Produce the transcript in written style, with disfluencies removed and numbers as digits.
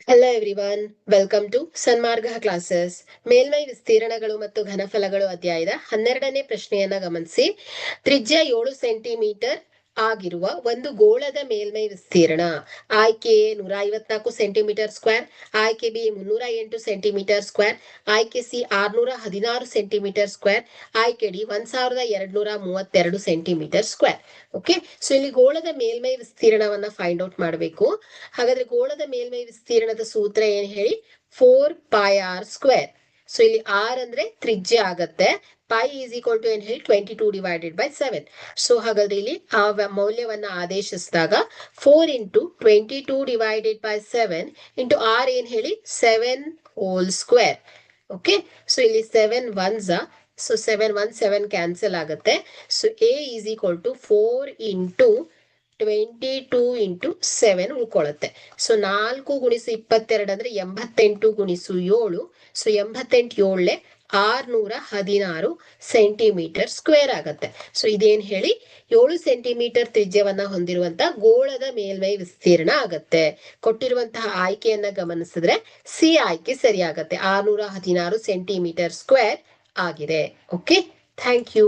Hello everyone, welcome to Sanmarga classes. ಮೇಲ್ಮೈ ವಿಸ್ತೀರ್ಣಗಳು ಮತ್ತು ಘನಫಲಗಳು ಅಧ್ಯಾಯದ 12ನೇ ಪ್ರಶ್ನೆಯನ್ನ ಗಮನಿಸಿ. ತ್ರಿಜ್ಯ 7 ಸೆಂಟಿಮೀಟರ್ ಆಗಿರುವ ಒಂದು ಗೋಳದ ಮೇಲ್ಮೈ ವಿಸ್ತೀರ್ಣ ಆಯ್ಕೆ ಎ 154 ಸೆಂಟಿಮೀಟರ್ ಸ್ಕ್ವೇರ್, ಆಯ್ಕೆ ಬಿ 308 ಸೆಂಟಿಮೀಟರ್ ಸ್ಕ್ವೇರ್, ಆಯ್ಕೆ ಸಿ 616 ಸೆಂಟಿಮೀಟರ್ ಸ್ಕ್ವೇರ್, ಆಯ್ಕೆ D 1232 centimetre square. Okay, so ಇಲ್ಲಿ ಗೋಳದ ಮೇಲ್ಮೈ ವಿಸ್ತೀರ್ಣವನ್ನ ಫೈಂಡ್ ಔಟ್ ಮಾಡಬೇಕು. ಹಾಗಾದ್ರೆ ಗೋಳದ ಮೇಲ್ಮೈ ವಿಸ್ತೀರ್ಣದ ಸೂತ್ರ ಏನ್ ಹೇಳಿ? 4πr². ಸೊ ಇಲ್ಲಿ ಆರ್ ಅಂದ್ರೆ ತ್ರಿಜ್ಯ ಆಗತ್ತೆ, ಪೈ ಈಸ್ ಈಕ್ವಲ್ ಟು ಏನ್ ಹೇಳಿ 22/7. ಸೊ ಹಾಗಾದ್ರೆ ಇಲ್ಲಿ ಆ ಮೌಲ್ಯವನ್ನ ಆದೇಶಿಸಿದಾಗ 4 × 22/7 ಇಂಟು ಆರ್ ಏನ್ ಹೇಳಿ 7 ಹೋಲ್ ಸ್ಕ್ವೇರ್. ಓಕೆ, ಸೊ ಇಲ್ಲಿ 7 1s, ಸೊ 7 1 7 ಕ್ಯಾನ್ಸಲ್ ಆಗುತ್ತೆ. So A is equal to 4 × 22 × 7 ಉಳ್ಕೊಳ್ಳುತ್ತೆ. ಸೊ 4 × 22 ಅಂದ್ರೆ 88 × 7. ಸೊ 88 7 616 ಸೆಂಟಿಮೀಟರ್ ಸ್ಕ್ವೇರ್ ಆಗತ್ತೆ. ಸೊ ಇದೇನ್ ಹೇಳಿ 7 ಸೆಂಟಿಮೀಟರ್ ತ್ರಿಜ್ಯವನ್ನ ಹೊಂದಿರುವಂತಹ ಗೋಳದ ಮೇಲ್ಮೈ ವಿಸ್ತೀರ್ಣ ಆಗತ್ತೆ. ಕೊಟ್ಟಿರುವಂತಹ ಆಯ್ಕೆಯನ್ನ ಗಮನಿಸಿದ್ರೆ ಸಿ ಆಯ್ಕೆ ಸರಿ ಆಗತ್ತೆ, 616 ಸೆಂಟಿಮೀಟರ್ ಸ್ಕ್ವೇರ್ ಆಗಿದೆ. Okay, thank you.